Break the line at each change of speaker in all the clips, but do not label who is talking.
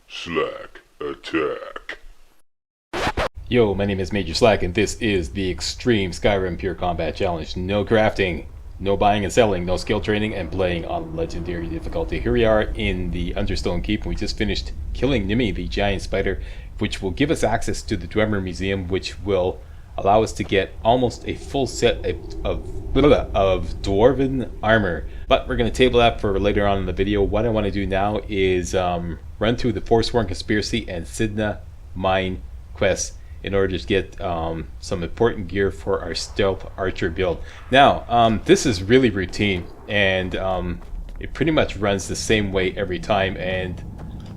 MajorSlackAttack.
Yo, my name is Major Slack, and this is the Extreme Skyrim Pure Combat Challenge. No crafting, no buying and selling, no skill training, and playing on Legendary difficulty. Here we are in the Understone Keep, and we just finished killing Nimi, the giant spider, which will give us access to the Emory Museum, which will allow us to get almost a full set of dwarven armor. But we're going to table that for later on in the video. What I want to do now is run through the Forsworn Conspiracy and Cidhna mine quests in order to get some important gear for our stealth archer build. Now, this is really routine, and it pretty much runs the same way every time, and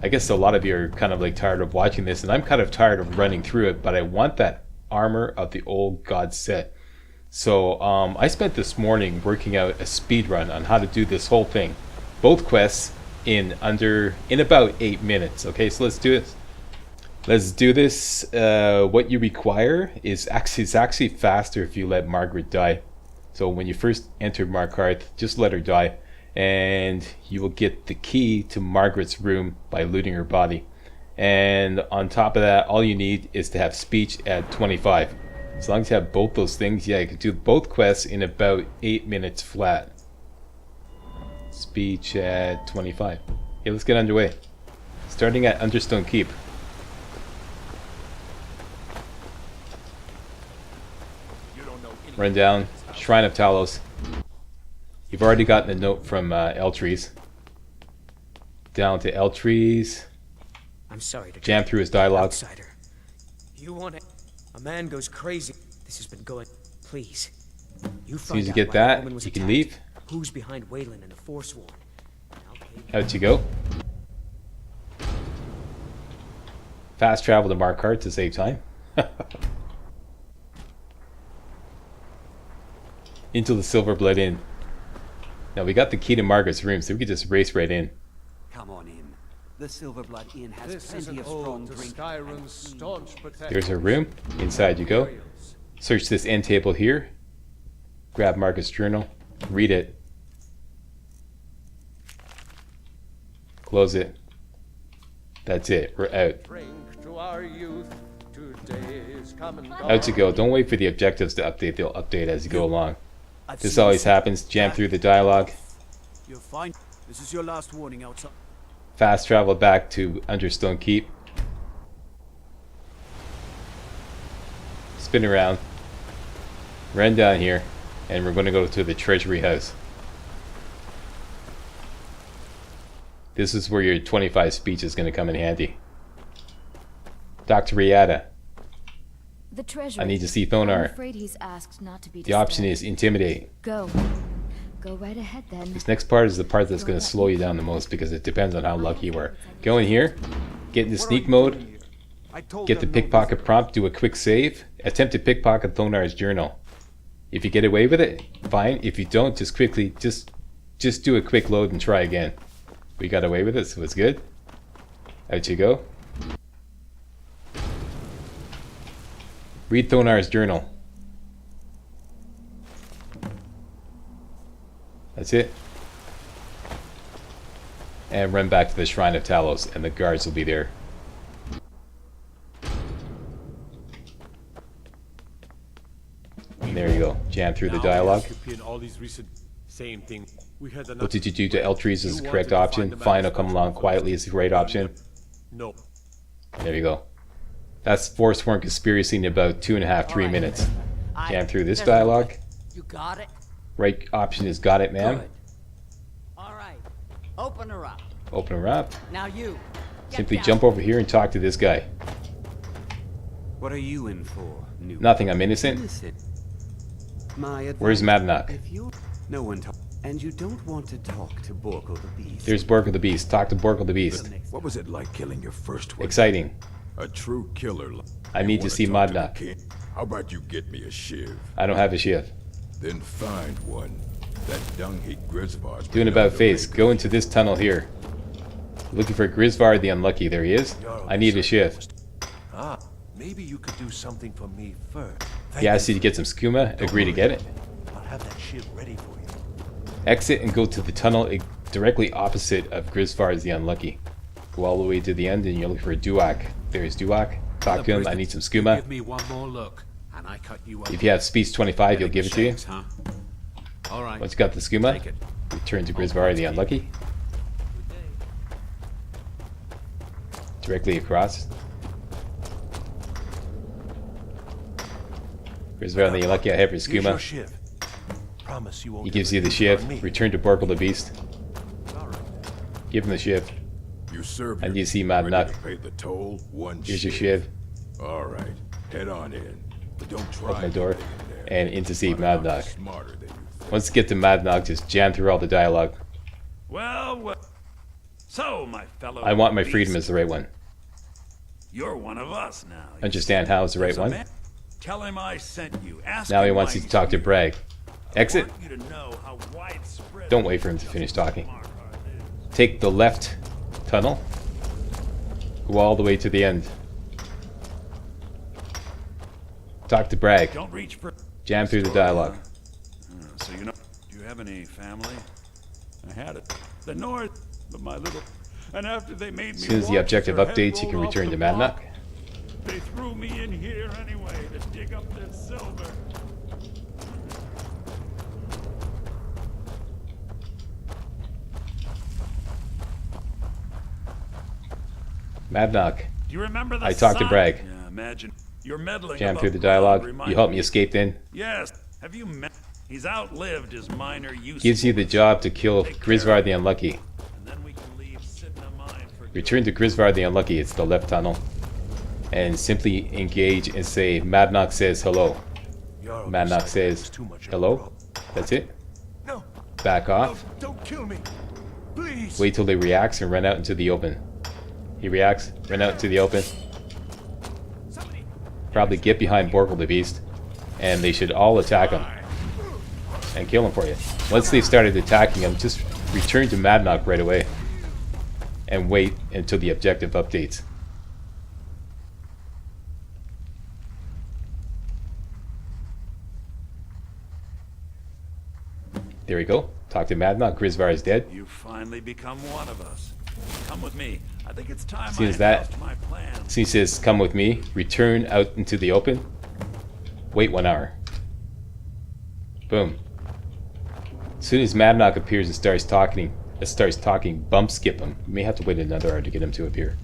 I guess a lot of you are kind of like tired of watching this, and I'm kind of tired of running through it, but I want that armor of the old god set. So I spent this morning working out a speed run on how to do this whole thing, both quests in about 8 minutes. Okay, so let's do it. Let's do this. What you require is actually faster if you let Margaret die. So when you first enter Markarth, just let her die, and you will get the key to Margaret's room by looting her body. And on top of that, all you need is to have speech at 25. As long as you have both those things, yeah, you can do both quests in about 8 minutes flat. Speech at 25. Okay, let's get underway. Starting at Understone Keep. Run down, Shrine of Talos. You've already gotten a note from Eltrees. Down to Eltrees.
I'm sorry to
jam through his dialogue.
Outsider. You want it? A man goes crazy. This has been going. Please. You
as soon as you get that, you can leave.
Who's behind Wayland and the Forsworn?
Out you go. Fast travel to Markarth to save time. Into the Silverblood Inn. Now we got the key to Margaret's room, so we could just race right in.
Come on in. The Silverblood Inn has plenty of strong drink.
There's her room. Inside you go. Search this end table here. Grab Margaret's journal. Read it. Close it. That's it. We're out. Out you go. Don't wait for the objectives to update. They'll update as you go along. This always happens. Jam through the dialogue.
You're fine. This is your last warning outside.
Fast travel back to Understone Keep. Spin around. Run down here. And we're going to go to the Treasury House. This is where your 25 speech is going to come in handy. Dr. Riata. I need to see Thonar. The option is Intimidate.
Go right ahead then.
This next part is the part that's going to slow you down the most because it depends on how lucky you are. Go in here, get into sneak mode, get the pickpocket prompt, do a quick save, attempt to pickpocket Thonar's journal. If you get away with it, fine. If you don't, just do a quick load and try again. We got away with it, so it's good. Out you go. Read Thonar's journal. That's it. And run back to the Shrine of Talos, and the guards will be there. And there you go. Jam through the dialogue. What did you do to Eltrees is the correct option. Fine, I'll come along quietly is the right option. No. There you go. That's Forsworn Conspiracy in about 2.5–3 minutes. Jam through this dialogue.
You got it?
Right option is got it, ma'am.
Alright. Open her up.
Open her up.
Now you.
Simply jump over here and talk to this guy.
What are you in for, new?
Nothing, I'm innocent. Where's Madnock?
No one and you don't want to talk to Borkle the Beast.
There's Borkle the Beast. Talk to Borkle the Beast.
What was it like killing your first one?
Exciting.
A true killer.
I need to see Madnock.
How about you get me a shiv?
I don't have a shiv.
Then find one. That dung-hate Grisvar's
doing about face. Go into this tunnel here. Looking for Grisvar the Unlucky. There he is. I need a shiv.
Ah, maybe you could do something for me first.
He asked you to get some skooma. Agree to get it.
I'll have that shiv ready for you.
Exit and go to the tunnel directly opposite of Grisvar the Unlucky. Go all the way to the end and you're looking for a Duak. There's Duak. Talk to him. I need some skooma.
Give me one more look, and I cut you up.
If you have speech 25, he'll give it to you.
Huh? All right.
Once you got the skooma,
Take it.
return to Grisvar the Unlucky. Directly across. Grisvar the Unlucky, I have your
Here's your
skooma.
shiv. Promise you won't
He gives
ever
you the
use it
shiv.
on me.
Return to Borkle the Beast.
All right.
Give him the shiv.
You serve
And
your
you see
keep,
Mad
ready
Nut.
to pay the toll. One
Here's your
shiv.
shiv.
All right, head on in, but don't try.
Open the door
getting in there.
and intercede Mad
Nut's
Nog.
Smarter than you think.
Once you get to Mad Nog, just jam through all the dialogue.
Well, so, my fellow
I want my
beast,
freedom is the right one.
You're one of us now. you
Understand
see.
how is the right
There's a
one?
man- Tell him I sent you. Ask
Now he
him
wants
why
you to
he's
talk to
here.
Bragg.
I
Exit.
want you to know how widespread
Don't wait for him to finish talking.
Markarth is.
Take the left tunnel. Go all the way to the end. Talk to Bragg.
Don't reach for.
Jam through the dialogue.
So you know, do you have any family? I had it. The North, but my little. And after they made me.
As soon as the
walk
objective
with their head
updates, you can
rolled off
return
the
to Mad
block,
Nog.
They threw me in here anyway to dig up this silver.
Mad Nog.
Do you remember the
I talked to
sign?
Bragg.
Yeah, imagine you're meddling.
Jam
above
through the
ground,
dialogue.
remind
You helped me
me.
escape then.
Yes. Have you met? He's outlived his minor use.
Gives you the job to kill Grisvar the Unlucky.
And then we can leave Cidhna mine for good.
Return to Grisvar the Unlucky. It's the left tunnel. And simply engage and say, Mad Nog says hello.
Jarl
Mad Nog
decided
says,
it's too much
hello.
after all.
That's it.
No,
Back
no,
off.
don't kill me. Please.
Wait till he reacts and run out into the open. He reacts, run out into the open. Probably get behind Borkle the Beast. And they should all attack him. And kill him for you. Once they've started attacking him, just return to Mad Nog right away. And wait until the objective updates. There we go. Talk to Mad Nog. Grisvar is dead.
You finally become one of us. Come with me. I think it's time
Seems
I
that-
announced my plan.
So he says, come with me. Return out into the open. Wait 1 hour. Boom. As soon as Mad Nog appears and starts talking, bump skip him. You may have to wait another hour to get him to appear. There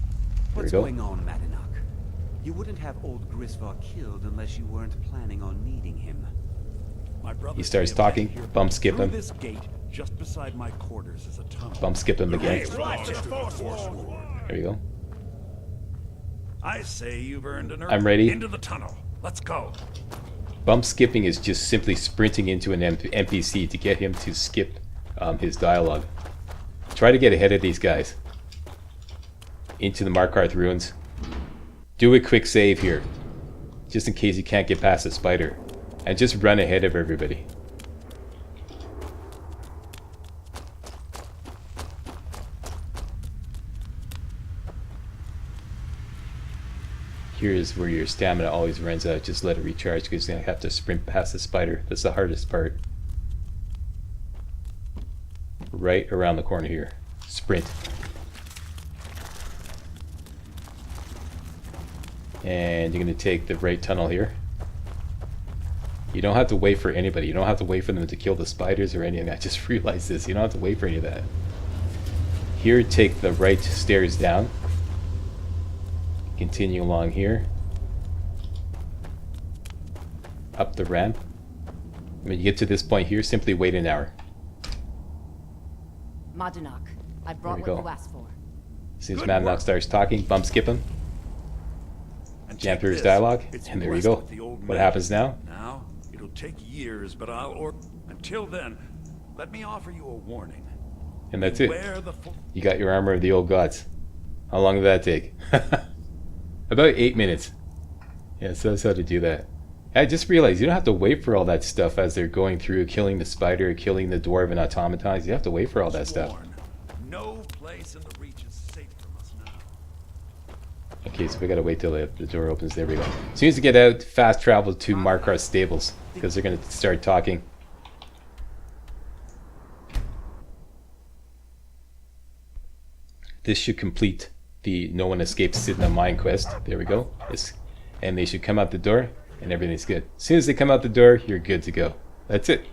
we
What's
go.
going on, Madanok? You wouldn't have old Grisvar killed unless you weren't planning on needing him.
My brother
He starts
may have
talking,
been here.
bump skip
Through
him.
this gate, just beside my quarters, is a tunnel.
Bump skip him again.
Forsworn.
There we go.
I say you've earned an
I'm ready.
Into the tunnel. Let's go.
Bump skipping is just simply sprinting into an NPC to get him to skip his dialogue. Try to get ahead of these guys. Into the Markarth ruins. Do a quick save here. Just in case you can't get past the spider. And just run ahead of everybody. Here's where your stamina always runs out. Just let it recharge because you're going to have to sprint past the spider. That's the hardest part. Right around the corner here. Sprint. And you're going to take the right tunnel here. You don't have to wait for anybody. You don't have to wait for them to kill the spiders or anything. I just realized this. You don't have to wait for any of that. Here, take the right stairs down. Continue along here. Up the ramp. When you get to this point here, simply wait an hour.
Madanok, I brought
we
what
go.
you asked for.
As soon as
Good
Mad Nog
work.
starts talking, bump skip him.
And
Jam
take
through his
this.
dialogue,
It's
and there you
blessed
go.
with the old
What
magic.
happens now?
Now, it'll take years, but until then, let me offer you a warning.
And that's it.
Beware the
You got your armor of the old gods. How long did that take? About 8 minutes. Yeah, so that's how to do that. I just realized you don't have to wait for all that stuff as they're going through, killing the spider, killing the dwarven automatons. You have to wait for all that stuff.
Forsworn. No place in the reach is safe from us now.
Okay, so we gotta wait till the door opens. There we go. As soon as you get out, fast travel to Markarth's stables because they're gonna start talking. This should complete the No One Escapes Cidhna mine quest. There we go. And they should come out the door, and everything's good. As soon as they come out the door, you're good to go. That's it.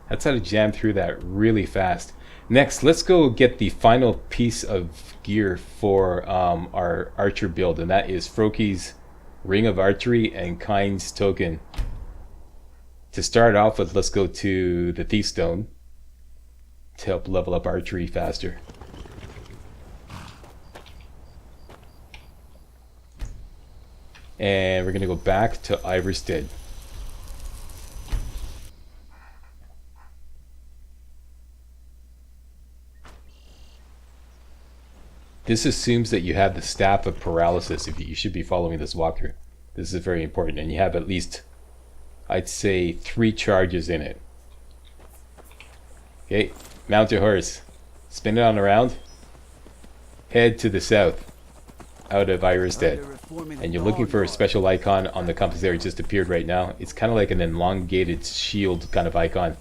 That's how to jam through that really fast. Next, let's go get the final piece of gear for our archer build, and that is Froki's Ring of Archery and Kind's Token. To start off with, let's go to the Thief Stone to help level up archery faster. And we're going to go back to Iverstead. This assumes that you have the Staff of Paralysis. If you should be following this walkthrough. This is very important, and you have at least, I'd say, 3 charges in it. Okay, mount your horse, spin it on around, head to the south, out of Iverstead, and you're looking for a special icon on the compass there. It just appeared right now. It's kind of like an elongated shield kind of icon.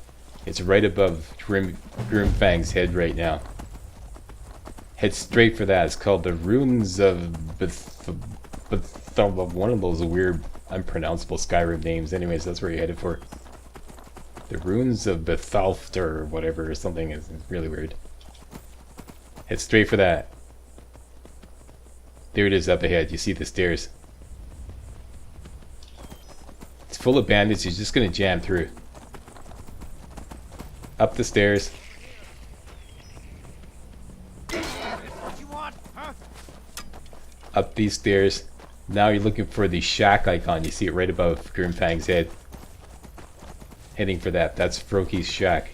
It's right above Grimfang's head right now. Head straight for that. It's called the Runes of one of those weird, unpronounceable Skyrim names. Anyways, that's where you're headed for. The Runes of Bethalft or whatever, or something. Is really weird. Head straight for that. There it is up ahead. You see the stairs. It's full of bandits. You're just going to jam through. Up the stairs. Up these stairs. Now you're looking for the shack icon. You see it right above Grimfang's head. Heading for that. That's Froki's shack.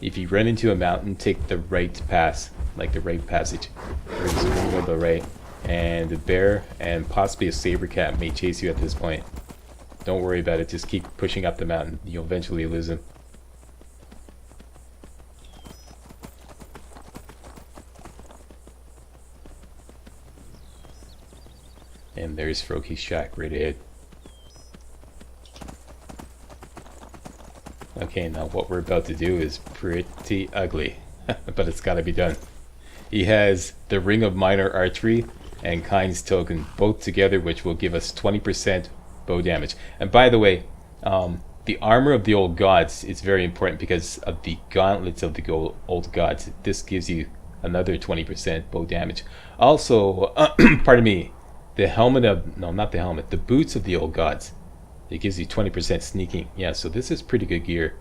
If you run into a mountain, take the right pass. Like the right passage. Or just go to the right. And a bear and possibly a saber cat may chase you at this point. Don't worry about it. Just keep pushing up the mountain. You'll eventually lose him. And there's Froki's shack right ahead. Okay, now what we're about to do is pretty ugly, but it's got to be done. He has the Ring of Minor Archery and Kind's Token, both together, which will give us 20% bow damage. And by the way, the Armor of the Old Gods is very important because of the Gauntlets of the Old Gods. This gives you another 20% bow damage. Also, pardon me, the helmet of, no, not the helmet, the boots of the Old Gods. It gives you 20% sneaking. Yeah, so this is pretty good gear.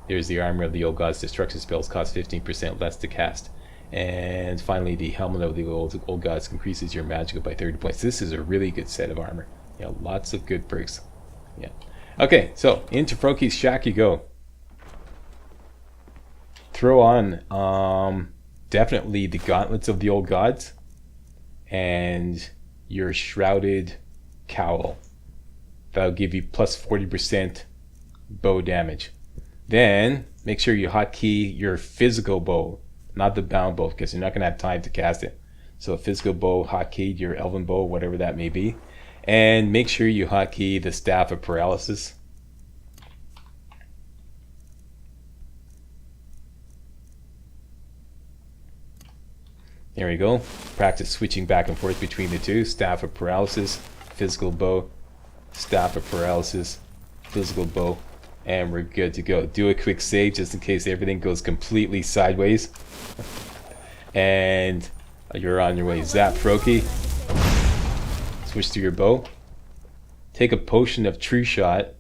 There's the Armor of the Old Gods. Destruction spells cost 15% less to cast. And finally, the Helmet of the Old Gods increases your magical by 30 points. This is a really good set of armor. Yeah, lots of good perks. Yeah. Okay, so into Froki's shack you go. Throw on definitely the Gauntlets of the Old Gods and your Shrouded Cowl. That'll give you plus 40% bow damage. Then make sure you hotkey your physical bow, not the bound bow, because you're not going to have time to cast it. So a physical bow, hotkeyed your elven bow, whatever that may be. And make sure you hotkey the Staff of Paralysis. There we go. Practice switching back and forth between the two. Staff of Paralysis, physical bow, Staff of Paralysis, physical bow, and we're good to go. Do a quick save just in case everything goes completely sideways. And you're on your way. Zap Froki. Switch to your bow. Take a potion of True Shot.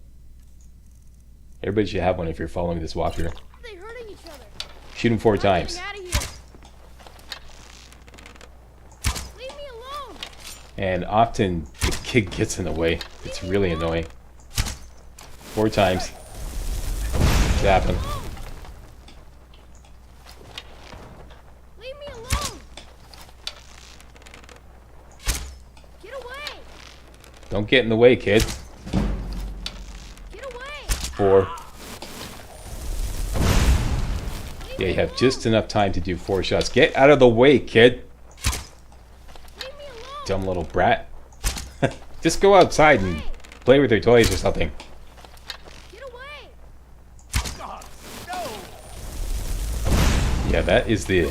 Everybody should have one if you're following this walkthrough. Shoot him 4 times. And often the kid gets in the way. It's really annoying. 4 times. Zap him.
Leave me alone. Get away.
Don't get in the way, kid.
Get away.
4. Yeah, you have just enough time to do 4 shots. Get out of the way, kid. Dumb little brat. Just go outside and play with your toys or something.
Get away.
Yeah, that is the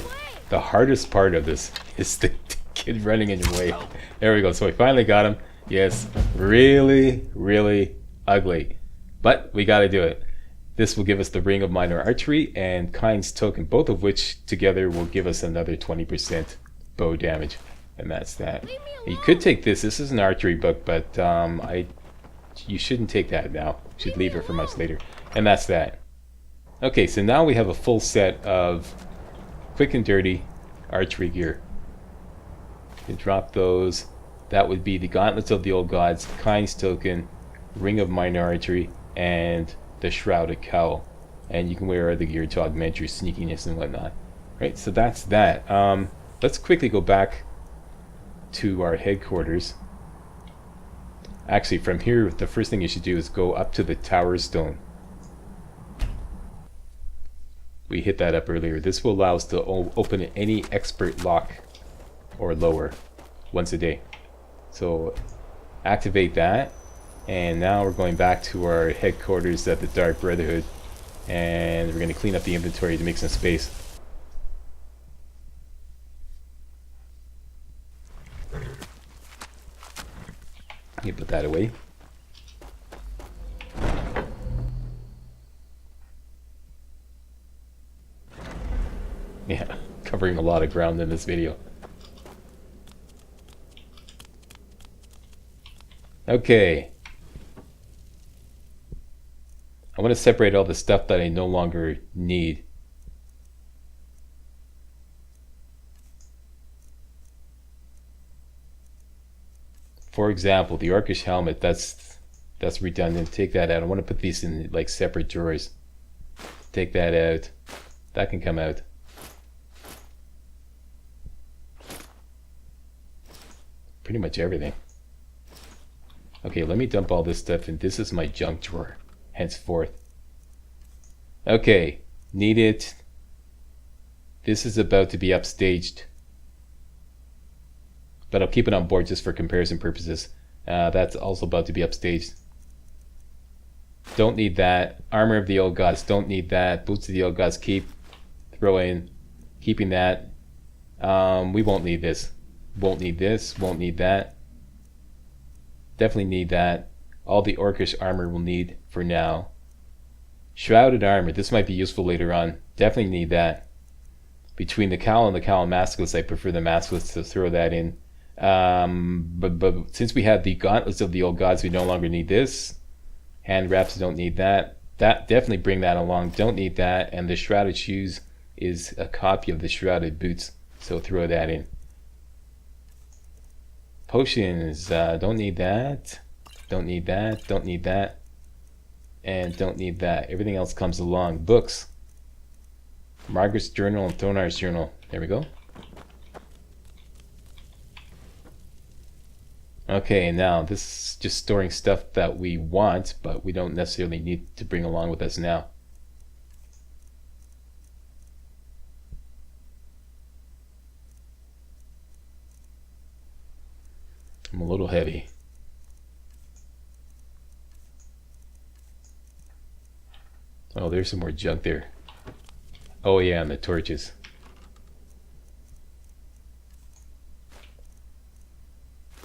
The hardest part of this is the kid running in your way. There we go. So we finally got him. Yes, really, really ugly. But we got to do it. This will give us the Ring of Minor Archery and Kind's Token, both of which together will give us another 20% bow damage. And that's that. You could take this. This is an archery book, but you shouldn't take that now. You should leave it for much later. And that's that. Okay, so now we have a full set of quick and dirty archery gear. You can drop those. That would be the Gauntlets of the Old Gods, Kind's Token, Ring of Minor Archery, and the Shrouded Cowl. And you can wear other gear to augment your sneakiness and whatnot. Right, so that's that. Let's quickly go back to our headquarters. Actually, from here, the first thing you should do is go up to the Tower Stone. We hit that up earlier. This will allow us to open any expert lock or lower once a day. So activate that, and now we're going back to our headquarters at the Dark Brotherhood, and we're going to clean up the inventory to make some space. You put that away. Yeah, covering a lot of ground in this video. Okay. I want to separate all the stuff that I no longer need. For example, the Orcish helmet, that's redundant. Take that out. I want to put these in like separate drawers. Take that out. That can come out. Pretty much everything. Okay, let me dump all this stuff in. This is my junk drawer, henceforth. Okay, need it. This is about to be upstaged, but I'll keep it on board just for comparison purposes. That's also about to be upstaged. Don't need that. Armor of the Old Gods, don't need that. Boots of the Old Gods, keep. Throw in. Keeping that. We won't need this. Won't need this. Won't need that. Definitely need that. All the Orcish armor we'll need for now. Shrouded armor. This might be useful later on. Definitely need that. Between the cowl and the cowl masklets, I prefer the masklets, to throw that in. But since we have the Gauntlets of the Old Gods, we no longer need this. Hand wraps, don't need that. That definitely bring that along. Don't need that. And the Shrouded Shoes is a copy of the Shrouded Boots, so throw that in. Potions, don't need that. Don't need that. Don't need that. And don't need that. Everything else comes along. Books. Margaret's Journal and Thonar's Journal. There we go. Okay, now this is just storing stuff that we want, but we don't necessarily need to bring along with us now. I'm a little heavy. Oh, there's some more junk there. Oh yeah, and the torches.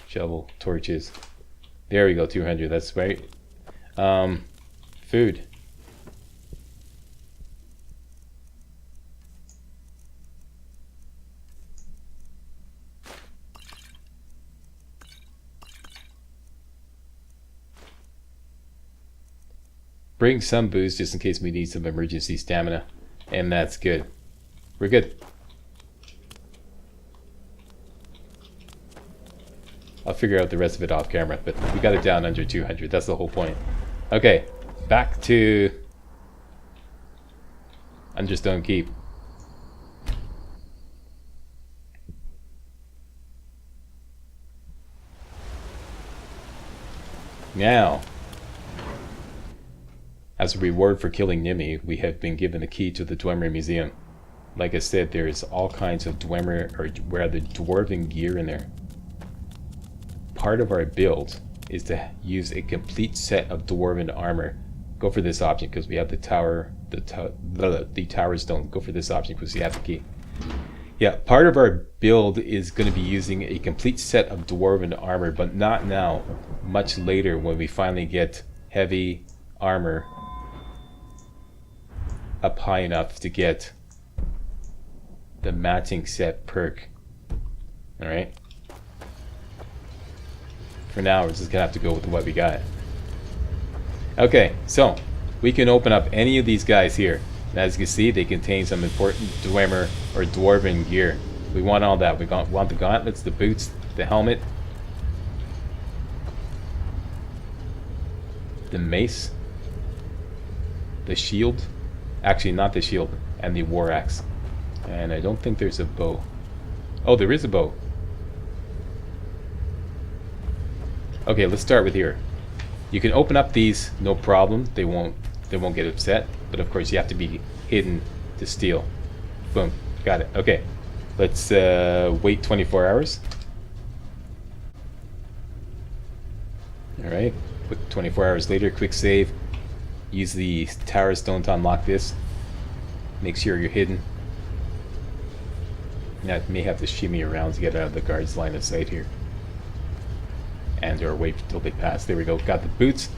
Shovel, torches. There we go, 200, that's right. Food. Bring some booze just in case we need some emergency stamina. And that's good. We're good. I'll figure out the rest of it off camera, but we got it down under 200. That's the whole point. Okay, back to Understone Keep. Now, as a reward for killing Nimi, we have been given a key to the Emory Museum. Like I said, there's all kinds of dwarven gear in there. Part of our build is to use a complete set of dwarven armor. Go for this option because we have the tower stone. Go for this option because we have the key. Yeah, part of our build is going to be using a complete set of dwarven armor, but not now. Much later when we finally get heavy armor up high enough to get the matching set perk. Alright? For now, we're just going to have to go with what we got. Okay, so we can open up any of these guys here. And as you can see, they contain some important dwemer or dwarven gear. We want all that. We want the gauntlets, the boots, the helmet, the mace, the shield. Actually, not the shield, and the war axe. And I don't think there's a bow. Oh, there is a bow. Okay, let's start with here. You can open up these, no problem. They won't get upset. But of course, you have to be hidden to steal. Boom, got it. Okay, let's wait 24 hours. All right, 24 hours later, quick save. Use the Tower Stone to unlock this. Make sure you're hidden. Now, may have to shimmy around to get out of the guard's line of sight here. And or wait till they pass. There we go. Got the boots.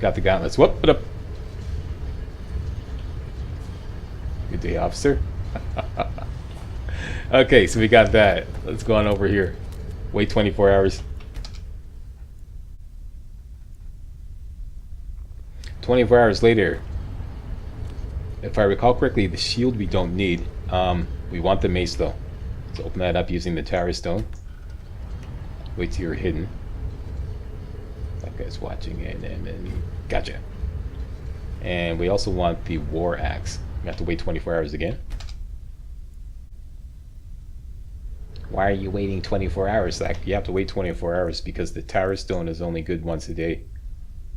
Got the gauntlets. Whoop, what up? Good day, officer. Okay, so we got that. Let's go on over here. Wait 24 hours. 24 hours later. If I recall correctly, the shield we don't need. We want the mace though. Let's open that up using the Tower Stone. Wait till you're hidden. That guy's watching and gotcha. And we also want the war axe. We have to wait 24 hours again. Why are you waiting 24 hours? Like, you have to wait 24 hours because the Tower Stone is only good once a day.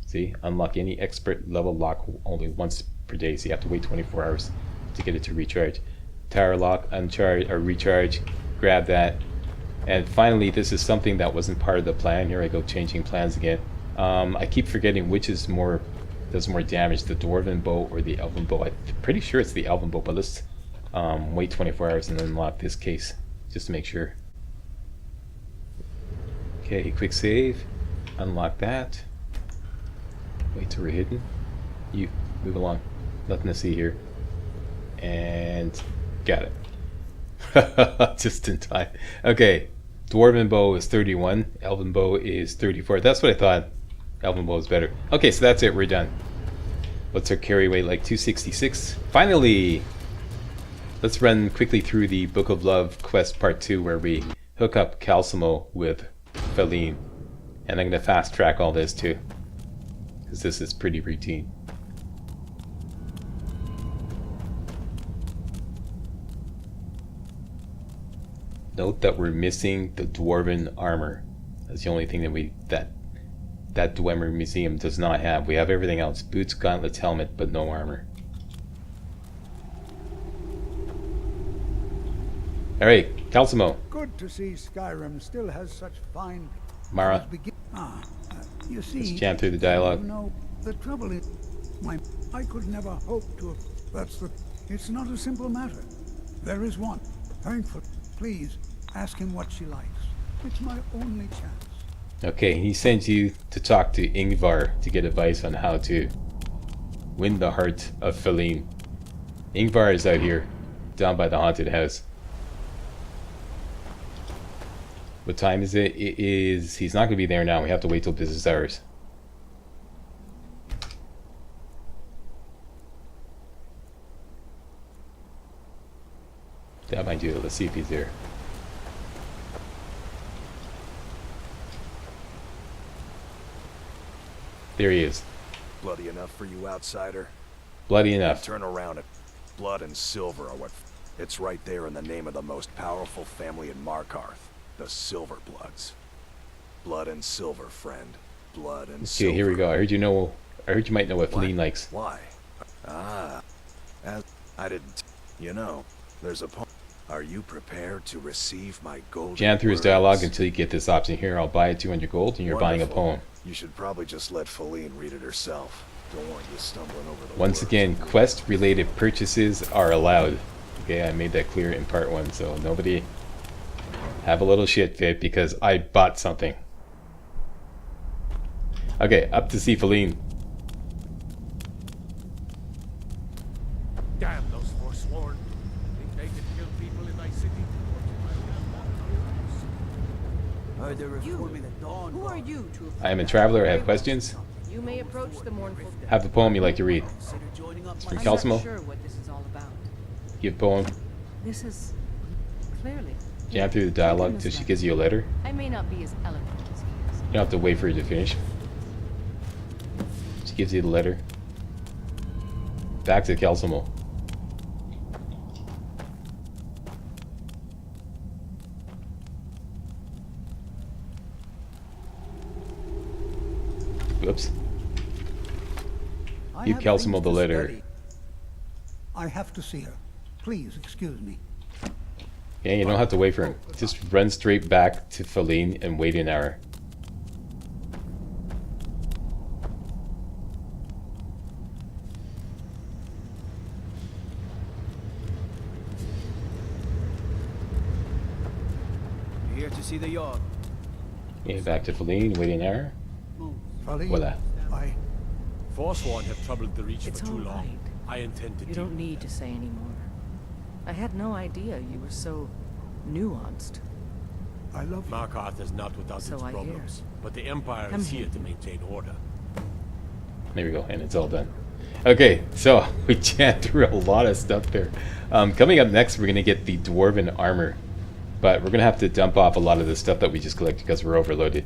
See? Unlock any expert level lock only once per day, so you have to wait 24 hours to get it to recharge. Tower lock, uncharge, or recharge. Grab that. And finally, this is something that wasn't part of the plan. Here I go, changing plans again. I keep forgetting which is more does more damage, the dwarven bow or the elven bow. I'm pretty sure it's the elven bow, but let's wait 24 hours and then unlock this case just to make sure. Okay, quick save. Unlock that. Wait till we're hidden. You move along. Nothing to see here. And got it. Just in time. Okay. Dwarven bow is 31. Elven bow is 34. That's what I thought. Elven bow is better. Okay, so that's it. We're done. What's our carry weight? Like 266. Finally! Let's run quickly through the Book of Love quest part 2 where we hook up Calcimo with Feline. And I'm going to fast track all this too, because this is pretty routine. Note that we're missing the dwarven armor. That's the only thing that that Emory Museum does not have. We have everything else: boots, gauntlets, helmet, but no armor. All right, Calcimo.
Good to see Skyrim still has such fine.
Mara.
You see,
let's jam through the dialogue.
You know, the trouble is, I could never hope to. It's not a simple matter. There is one. Thankful. Please ask him what she likes. It's my only chance.
Okay, he sends you to talk to Ingvar to get advice on how to win the heart of Feline. Ingvar is out here, down by the haunted house. What time is it? It is... He's not going to be there now. We have to wait till business hours. That might do it. Let's see if he's there. There he is.
Bloody enough for you, outsider?
Bloody enough.
Turn around. It. Blood and silver are what... It's right there in the name of the most powerful family in Markarth. The Silverbloods. Blood and silver, friend. Blood and silver.
Okay, here we go. I heard you might know what Feline likes.
Why? As I didn't. You know, there's a poem. Are you prepared to receive my golden
Jam through his
words?
dialogue until you get this option here. I'll buy it 200 gold, and you're buying a poem.
You should probably just let Feline read it herself. Don't want you stumbling over the
Once
words.
again, quest-related purchases are allowed. Okay, I made that clear in part 1, so nobody have a little shit fit because I bought something. Okay, up to see Feline.
Damn those Forsworn. Think they can kill people in thy city?
Heard they're reforming the Dawn
Who are you to
I am a traveler, I have questions.
You may approach the mournful dead.
Have a poem you like to read.
Consider joining up
For
I'm
Calcimo,
not sure what this is all about.
give a poem.
This is clearly.
Jam through the dialogue till she gives you a letter.
I may not be as eloquent as he is.
You don't have to wait for her to finish. She gives you the letter. Back to Calcimo. Whoops.
I
Give
have
Calcimo
things
the
to
letter.
study. I have to see her. Please excuse me.
Yeah, you don't have to wait for him. Just run straight back to Feline and wait an hour.
Here to see the yard.
Okay, back to Feline, wait an hour.
Fali,
Voila.
I...
Forsworn have troubled the Reach
It's
for too
all
long.
right.
I intend to
You
deal
don't
with
need to say any more. I had no idea you were so nuanced.
I love you.
Markarth is not without
So
its
I hear.
problems, but the Empire
Come
is
here.
here to maintain order.
There we go, and it's all done. Okay, so we jammed through a lot of stuff there. Coming up next, we're going to get the Dwarven Armor. But we're going to have to dump off a lot of the stuff that we just collected because we're overloaded.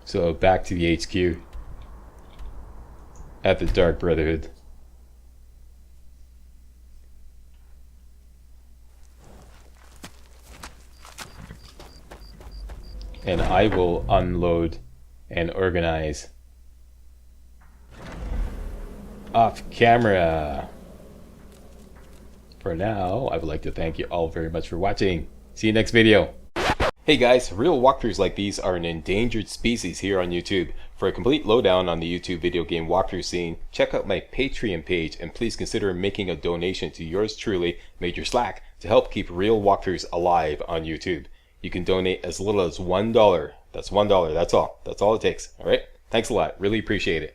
So back to the HQ at the Dark Brotherhood. And I will unload and organize off camera. For now, I would like to thank you all very much for watching. See you next video. Hey guys, real walkthroughs like these are an endangered species here on YouTube. For a complete lowdown on the YouTube video game walkthrough scene, check out my Patreon page and please consider making a donation to yours truly, Major Slack, to help keep real walkthroughs alive on YouTube. You can donate as little as $1. That's $1, that's all. That's all it takes, alright? Thanks a lot, really appreciate it.